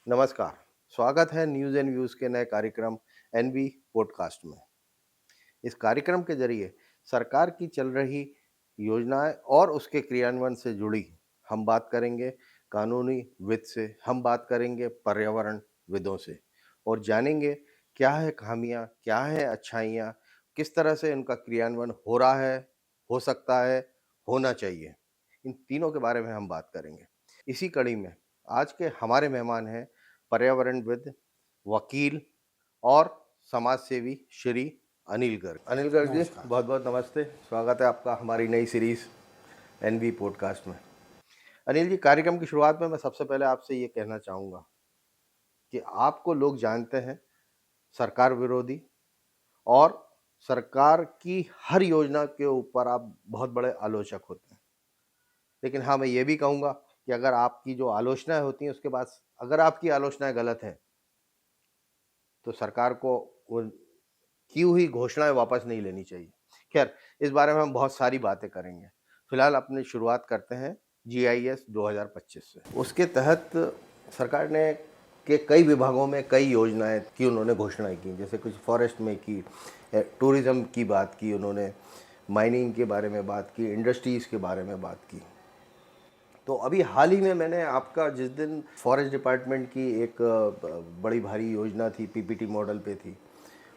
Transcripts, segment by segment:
नमस्कार, स्वागत है न्यूज़ एंड व्यूज़ के नए कार्यक्रम एनवी पॉडकास्ट में। इस कार्यक्रम के ज़रिए सरकार की चल रही योजनाएं और उसके क्रियान्वयन से जुड़ी हम बात करेंगे कानूनी विद से, हम बात करेंगे पर्यावरण विदों से और जानेंगे क्या है खामियां, क्या है अच्छाइयां, किस तरह से इनका क्रियान्वयन हो रहा है, हो सकता है, होना चाहिए। इन तीनों के बारे में हम बात करेंगे। इसी कड़ी में आज के हमारे मेहमान हैं पर्यावरणविद, वकील और समाज सेवी श्री अनिल गर्ग। अनिल गर्ग जी, नमस्कार। बहुत-बहुत नमस्ते। स्वागत है आपका हमारी नई सीरीज़ एनवी पॉडकास्ट में। अनिल जी, कार्यक्रम की शुरुआत में मैं सबसे पहले आपसे ये कहना चाहूँगा कि आपको लोग जानते हैं सरकार विरोधी और सरकार की हर योजना के ऊपर आप बहुत बड़े आलोचक होते हैं। लेकिन हाँ, मैं ये भी कहूँगा कि अगर आपकी जो आलोचनाएँ होती हैं उसके बाद अगर आपकी आलोचनाएँ गलत हैं, तो सरकार को वो की हुई घोषणाएँ वापस नहीं लेनी चाहिए। ख़ैर, इस बारे में हम बहुत सारी बातें करेंगे। फ़िलहाल अपनी शुरुआत करते हैं जीआईएस 2025 से। उसके तहत सरकार ने के कई विभागों में कई योजनाएँ की उन्होंने घोषणाएँ की। जैसे कुछ फ़ॉरेस्ट में की, टूरिज़्म की बात की उन्होंने, माइनिंग के बारे में बात की, इंडस्ट्रीज़ के बारे में बात की। तो अभी हाल ही में मैंने आपका जिस दिन फ़ॉरेस्ट डिपार्टमेंट की एक बड़ी भारी योजना थी, पीपीटी मॉडल पे थी।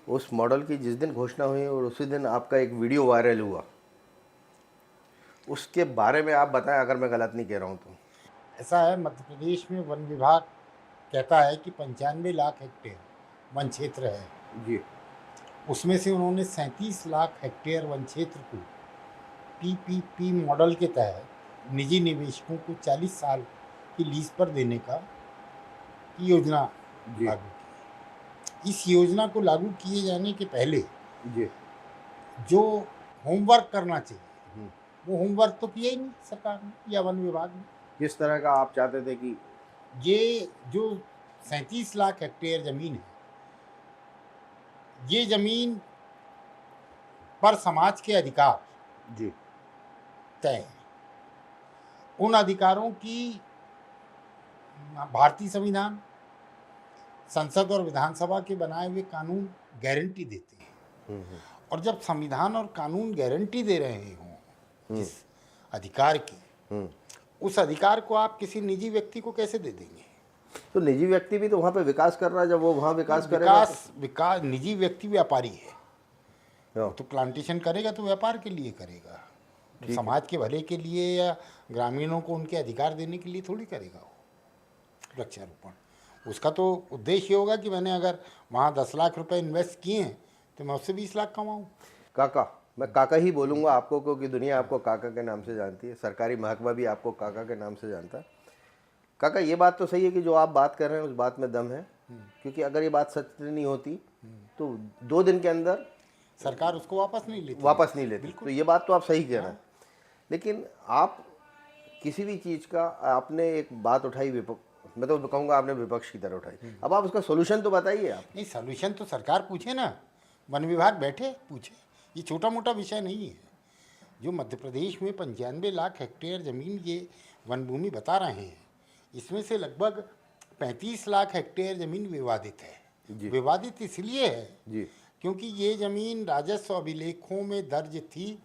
उस मॉडल की जिस दिन घोषणा हुई और उसी दिन आपका एक वीडियो वायरल हुआ। उसके बारे में आप बताएं अगर मैं गलत नहीं कह रहा हूं तो। ऐसा है, मध्य प्रदेश में वन विभाग कहता है कि 95 लाख हेक्टेयर वन क्षेत्र है। जी। उसमें से उन्होंने 37 लाख हेक्टेयर वन क्षेत्र को पीपीपी मॉडल के तहत निजी निवेशकों को 40 साल की लीज पर देने की योजना जी। लागू की। इस योजना को लागू किए जाने के पहले जी। जो होमवर्क करना चाहिए, हम्म। वो होमवर्क तो किया ही नहीं सरकार ने या वन विभाग ने। किस तरह का आप चाहते थे कि। ये जो 37 लाख हेक्टेयर जमीन है, ये जमीन पर समाज के अधिकार जी। तय हैं। उन अधिकारों की भारतीय संविधान, संसद और विधानसभा के बनाए हुए कानून गारंटी देते हैं। हम्म। और जब संविधान और कानून गारंटी दे रहे हों जिस अधिकार की, हम्म। उस अधिकार को आप किसी निजी व्यक्ति को कैसे दे देंगे? तो निजी व्यक्ति भी तो वहां पे विकास कर रहा है, जब वो वहां विकास करेगा तो। विकास निजी व्यक्ति व्यापारी है। हाँ, वो तो प्लांटेशन करेगा तो व्यापार के लिए करेगा, ठीक है। समाज के भले के लिए या ग्रामीणों को उनके अधिकार देने के लिए थोड़ी करेगा वो वृक्षारोपण। उसका तो उद्देश्य होगा कि मैंने अगर वहाँ 10 लाख रुपए इन्वेस्ट किए हैं तो मैं उससे 20 लाख कमाऊँ। काका, मैं काका ही बोलूंगा आपको क्योंकि दुनिया आपको काका के नाम से जानती है, सरकारी महकमा भी आपको काका के नाम से जानता है। काका, ये बात तो सही है कि जो आप बात कर रहे हैं उस बात में दम है, क्योंकि अगर ये बात सच नहीं होती तो 2 दिन के अंदर सरकार उसको वापस नहीं लेती। वापस नहीं लेती। बिल्कुल। तो ये बात तो आप सही कह रहे हाँ। हैं। लेकिन आप किसी भी चीज़ का आपने एक बात उठाई, मैं तो कहूँगा आपने विपक्ष की तरह उठाई। अब आप उसका सोल्यूशन तो बताइए आप। नहीं, सोल्यूशन तो सरकार पूछे ना, वन विभाग बैठे पूछे। ये छोटा मोटा विषय नहीं है। जो मध्य प्रदेश में 95 लाख हेक्टेयर ज़मीन ये वन भूमि बता रहे हैं, इसमें से लगभग 35 लाख हेक्टेयर ज़मीन विवादित है। जी। विवादित इसलिए है जी। क्योंकि ये ज़मीन राजस्व अभिलेखों में दर्ज थी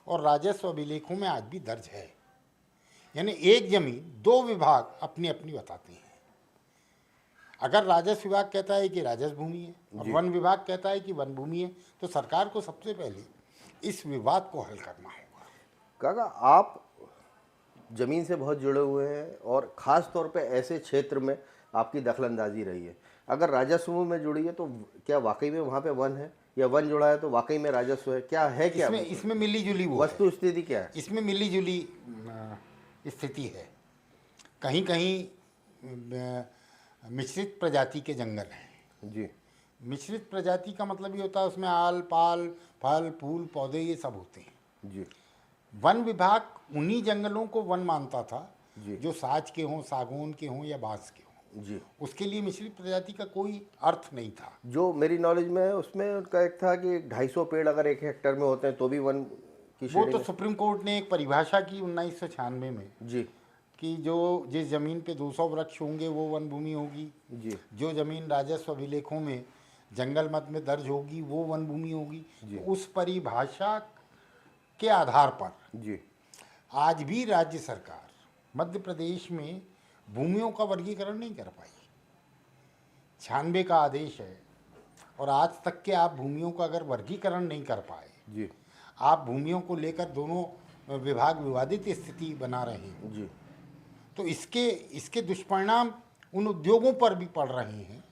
और राजस्व अभिलेखों में आज भी दर्ज है। यानी एक ज़मीन दो विभाग अपनी अपनी बताते हैं। अगर राजस्व विभाग कहता है कि राजस्व भूमि है और जी। वन विभाग कहता है कि वन भूमि है, तो सरकार को सबसे पहले इस विवाद को हल करना होगा। काका, आप ज़मीन से बहुत जुड़े हुए हैं और ख़ास तौर पे ऐसे क्षेत्र में आपकी दखलंदाजी रही है। अगर राजस्व में जुड़ी है तो क्या वाकई में वहाँ पे वन है, या वन जुड़ा है तो वाकई में राजस्व है, क्या है, क्या इसमें मिली जुली वो है। वस्तु स्थिति क्या है? इसमें मिली जुली स्थिति है। कहीं कहीं मिश्रित प्रजाति के जंगल हैं। जी। मिश्रित प्रजाति का मतलब ये होता है उसमें आल पाल, फल फूल पौधे ये सब होते हैं। जी। वन विभाग उन्हीं जंगलों को वन मानता था जी। जो साज के हों, सागौन के हों या बांस के हों। जी। उसके लिए मिश्रित प्रजाति का कोई अर्थ नहीं था। जो मेरी नॉलेज में है उसमें उनका एक था कि 250 पेड़ अगर 1 हेक्टेयर में होते हैं तो भी वन की वो श्रेणी तो में। सुप्रीम कोर्ट ने एक परिभाषा की 1996 में जी। कि जो जिस ज़मीन पे 200 वृक्ष होंगे वो वन भूमि होगी, जी जो ज़मीन राजस्व अभिलेखों में जंगल मद में दर्ज होगी वो वन भूमि होगी। तो उस परिभाषा के आधार पर जी आज भी राज्य सरकार मध्य प्रदेश में भूमियों का वर्गीकरण नहीं कर पाई। 96 का आदेश है और आज तक के आप भूमियों का अगर वर्गीकरण नहीं कर पाए, जी आप भूमियों को लेकर दोनों विभाग विवादित स्थिति बना रहे हैं, जी तो इसके दुष्परिणाम उन उद्योगों पर भी पड़ रहे हैं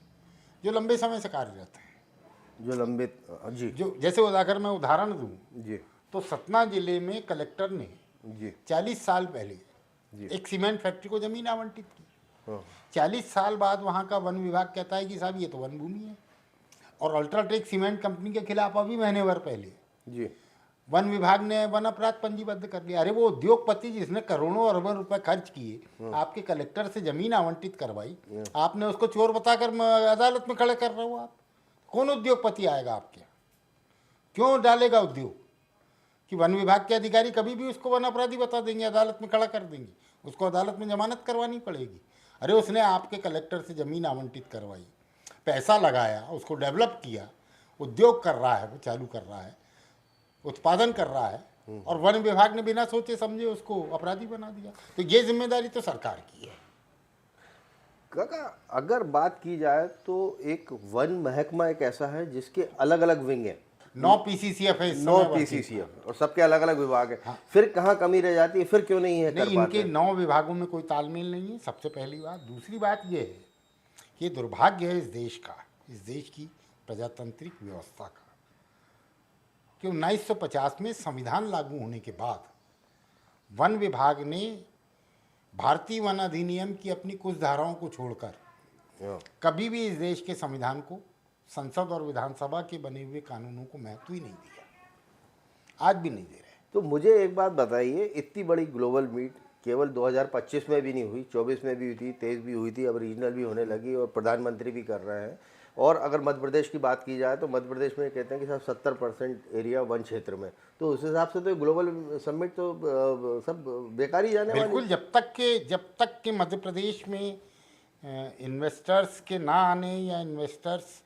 जो लंबे समय से कार्यरत हैं। जो लंबित जी जो जैसे अगर मैं उदाहरण दूं जी तो सतना जिले में कलेक्टर ने जी 40 साल पहले जी एक सीमेंट फैक्ट्री को जमीन आवंटित की। हाँ 40 साल बाद वहाँ का वन विभाग कहता है कि साहब ये तो वन भूमि है। और अल्ट्राटेक सीमेंट कंपनी के खिलाफ अभी महीने भर पहले जी वन विभाग ने वन अपराध पंजीबद्ध कर लिया। अरे वो उद्योगपति जिसने करोड़ों अरबों रुपए खर्च किए, आपके कलेक्टर से जमीन आवंटित करवाई, आपने उसको चोर बताकर अदालत में खड़े कर रहे हो। आप कौन उद्योगपति आएगा आपके यहाँ? क्यों डालेगा उद्योग कि वन विभाग के अधिकारी कभी भी उसको वन अपराधी बता देंगे, अदालत में खड़ा कर देंगे, उसको अदालत में जमानत करवानी पड़ेगी। अरे उसने आपके कलेक्टर से ज़मीन आवंटित करवाई, पैसा लगाया, उसको डेवलप किया, उद्योग कर रहा है, वो चालू कर रहा है, उत्पादन कर रहा है, और वन विभाग ने बिना सोचे समझे उसको अपराधी बना दिया। तो ये जिम्मेदारी तो सरकार की है। काका अगर बात की जाए तो एक वन महकमा एक ऐसा है जिसके अलग अलग विंग हैं, 9 PCCF है इस 9 समय PCCF और सबके अलग अलग विभाग है। फिर कहाँ कमी रह जाती है, फिर क्यों नहीं है कर नहीं, पाते? इनके 9 विभागों में कोई तालमेल नहीं है, सबसे पहली बात। दूसरी बात ये है कि ये दुर्भाग्य है इस देश का, इस देश की प्रजातांत्रिक व्यवस्था का, कि 1950 में संविधान लागू होने के बाद वन विभाग ने भारतीय वन अधिनियम की अपनी कुछ धाराओं को छोड़कर हाँ, कभी भी इस देश के संविधान को, संसद और विधानसभा के बने हुए कानूनों को महत्व ही नहीं दिया, आज भी नहीं दे रहे। तो मुझे एक बात बताइए, इतनी बड़ी ग्लोबल मीट केवल 2025 में भी नहीं हुई, 24 में भी हुई थी, 23 भी हुई थी, अब रीजनल भी होने लगी और प्रधानमंत्री भी कर रहे हैं। और अगर मध्य प्रदेश की बात की जाए तो मध्य प्रदेश में कहते हैं कि साहब 70% एरिया वन क्षेत्र में, तो उस हिसाब से तो ग्लोबल समिट तो सब बेकार ही जाने वाली। बिल्कुल, जब तक के मध्य प्रदेश में इन्वेस्टर्स के ना आने या इन्वेस्टर्स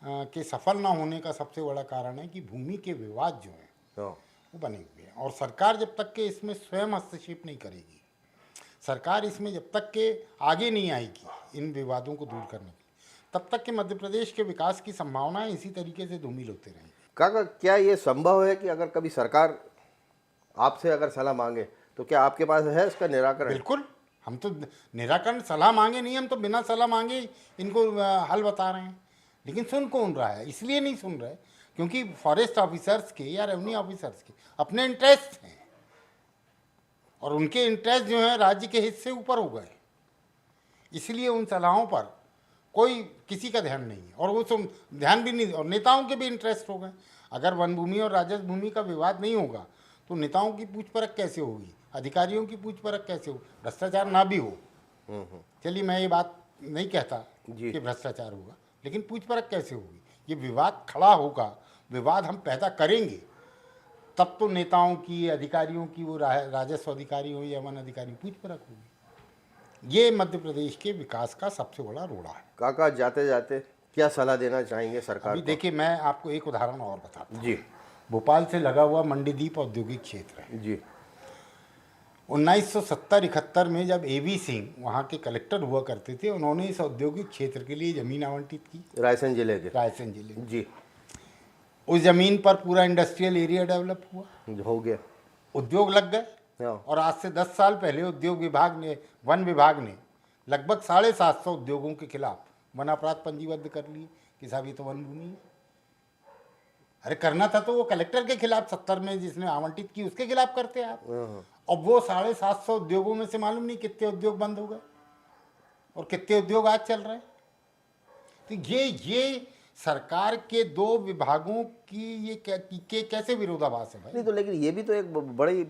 के सफल ना होने का सबसे बड़ा कारण है कि भूमि के विवाद जो हैं हाँ, वो बने हुए हैं। और सरकार जब तक के इसमें स्वयं हस्तक्षेप नहीं करेगी, सरकार इसमें जब तक के आगे नहीं आएगी इन विवादों को दूर करने की, तब तक के मध्य प्रदेश के विकास की संभावनाएं इसी तरीके से धूमिल होते रहेंगे। काका क्या ये संभव है कि अगर कभी सरकार आपसे अगर सलाह मांगे तो क्या आपके पास है इसका निराकरण? बिल्कुल, हम तो निराकरण सलाह मांगे नहीं, हम तो बिना सलाह मांगे इनको हल बता रहे हैं। लेकिन सुन कौन रहा है? इसलिए नहीं सुन रहे क्योंकि फॉरेस्ट ऑफिसर्स के या रेवेन्यू ऑफिसर्स के अपने इंटरेस्ट हैं और उनके इंटरेस्ट जो हैं राज्य के हित से ऊपर हो गए, इसलिए उन सलाहों पर कोई किसी का ध्यान नहीं है और वो ध्यान भी नहीं, और नेताओं के भी इंटरेस्ट हो गए। अगर वन भूमि और राजस्व भूमि का विवाद नहीं होगा तो नेताओं की पूछ परख कैसे होगी, अधिकारियों की पूछ परख कैसे होगी? भ्रष्टाचार ना भी हो, चलिए मैं ये बात नहीं कहता कि भ्रष्टाचार होगा, लेकिन पूछ परख कैसे होगी? ये विवाद खड़ा होगा, विवाद हम पैदा करेंगे तब तो नेताओं की, अधिकारियों की, वो राजस्व अधिकारी हो या वन अधिकारी, पूछ परख होगी। ये मध्य प्रदेश के विकास का सबसे बड़ा रोड़ा है। काका जाते जाते क्या सलाह देना चाहेंगे सरकार अभी को? देखिए, मैं आपको एक उदाहरण और बताता हूँ। जी भोपाल से लगा हुआ मंडीदीप औद्योगिक क्षेत्र है। जी 1970-71 में जब एवी सिंह वहाँ के कलेक्टर हुआ करते थे, उन्होंने इस औद्योगिक क्षेत्र के लिए ज़मीन आवंटित की, रायसेन जिले के। रायसेन जिले में। जी उस ज़मीन पर पूरा इंडस्ट्रियल एरिया डेवलप हुआ, हो गया। उद्योग लग गए। हाँ, और आज से 10 साल पहले वन विभाग ने लगभग 750 उद्योगों के खिलाफ वन अपराध पंजीबद्ध कर लिए कि साहब ये तो वन भूमि है। अरे करना था तो वो कलेक्टर के खिलाफ 70 में जिसने आवंटित की उसके खिलाफ करते आप। और वो 750 उद्योगों में से मालूम नहीं कितने उद्योग बंद हो गए और कितने उद्योग आज चल रहे हैं। तो ये सरकार के दो विभागों की ये कैसे विरोधाभास है भाई? नहीं तो लेकिन ये भी तो एक बड़ी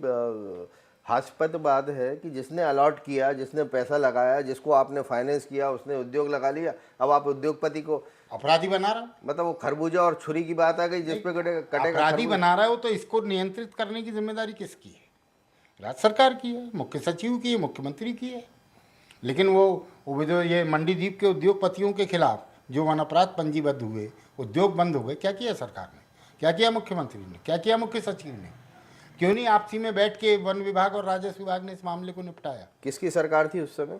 हास्यास्पद बात है कि जिसने अलॉट किया, जिसने पैसा लगाया, जिसको आपने फाइनेंस किया, उसने उद्योग लगा लिया, अब आप उद्योगपति को अपराधी बना रहा हूँ। मतलब वो खरबूजा और छुरी की बात आ गई, जिस पे कटेगा अपराधी बना रहा हो तो इसको नियंत्रित करने की जिम्मेदारी किसकी है? राज्य सरकार की है, मुख्य सचिव की है, मुख्यमंत्री की है। लेकिन वो जो ये मंडीदीप के उद्योगपतियों के खिलाफ जो वन अपराध पंजीबद्ध हुए, उद्योग बंद हो गए, क्या किया सरकार ने, क्या किया मुख्यमंत्री ने, क्या किया मुख्य सचिव ने? क्यों नहीं आपसी में बैठ के वन विभाग और राजस्व विभाग ने इस मामले को निपटाया? किसकी सरकार थी उस समय?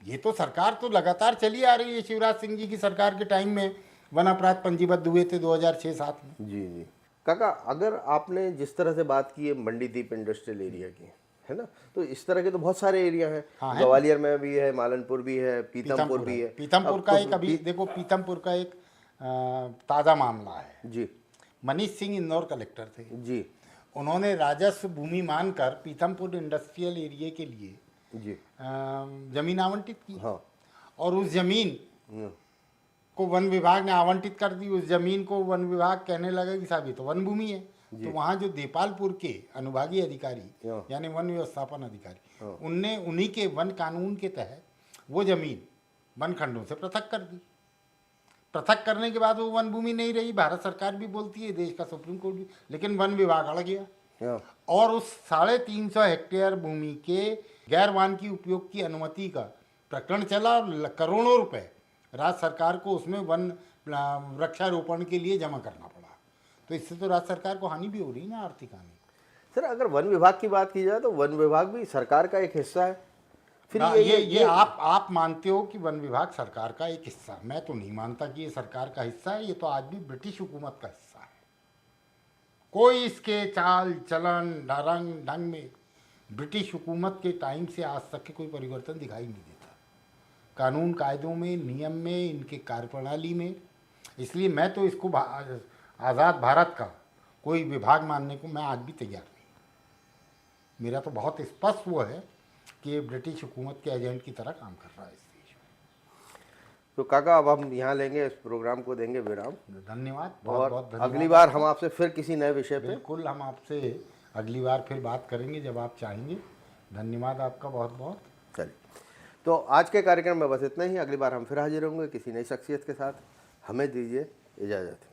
ये तो सरकार तो लगातार चली आ रही है। शिवराज सिंह जी की सरकार के टाइम में वन अपराध पंजीबद्ध हुए थे 2006-07 में। जी जी काका, अगर आपने जिस तरह से बात की है मंडीदीप इंडस्ट्रियल एरिया की, है ना, तो इस तरह के तो बहुत सारे एरिया हैं। हाँ, है। ग्वालियर में भी है, मालनपुर भी है, पीतमपुर भी है। पीतमपुर अब का तो एक अभी देखो, पीतमपुर का एक ताज़ा मामला है। जी मनीष सिंह इंदौर कलेक्टर थे। जी उन्होंने राजस्व भूमि मानकर पीतमपुर इंडस्ट्रियल एरिया के लिए जी जमीन आवंटित की। हाँ। और उस जमीन को वन विभाग ने आवंटित कर दी। उस जमीन को वन विभाग कहने लगा कि साहब ये तो वन भूमि है। तो वहाँ जो देपालपुर के अनुभागीय अधिकारी यानी वन व्यवस्थापन अधिकारी, उनने उन्हीं के वन कानून के तहत वो जमीन वन खंडों से पृथक कर दी। पृथक करने के बाद वो वन भूमि नहीं रही। भारत सरकार भी बोलती है, देश का सुप्रीम कोर्ट भी, लेकिन वन विभाग अड़ गया और उस 350 हेक्टेयर भूमि के गैर वानिकी उपयोग की अनुमति का प्रकरण चला और करोड़ों रुपए राज्य सरकार को उसमें वन वृक्षारोपण के लिए जमा करना पड़ा। तो इससे तो राज्य सरकार को हानि भी हो रही ना, आर्थिक हानि। सर, अगर वन विभाग की बात की जाए तो वन विभाग भी सरकार का एक हिस्सा है। फिर ये आप मानते हो कि वन विभाग सरकार का एक हिस्सा? मैं तो नहीं मानता कि ये सरकार का हिस्सा है। ये तो आज भी ब्रिटिश हुकूमत का हिस्सा है। कोई इसके चाल चलन ढंग में ब्रिटिश हुकूमत के टाइम से आज तक के कोई परिवर्तन दिखाई नहीं देता, कानून कायदों में, नियम में, इनके कार्यप्रणाली में। इसलिए मैं तो इसको आज़ाद भारत का कोई विभाग मानने को मैं आज भी तैयार नहीं। मेरा तो बहुत स्पष्ट वो है कि ये ब्रिटिश हुकूमत के एजेंट की तरह काम कर रहा है इस देश में। तो काका, अब हम यहाँ लेंगे, इस प्रोग्राम को देंगे विराम। धन्यवाद, बहुत बहुत धन्यवाद। अगली बार हम आपसे फिर किसी नए विषय पे, बिल्कुल, हम आपसे अगली बार फिर बात करेंगे जब आप चाहेंगे। धन्यवाद आपका बहुत बहुत। चलिए, तो आज के कार्यक्रम में बस इतना ही। अगली बार हम फिर हाजिर होंगे किसी नई शख्सियत के साथ। हमें दीजिए इजाज़त।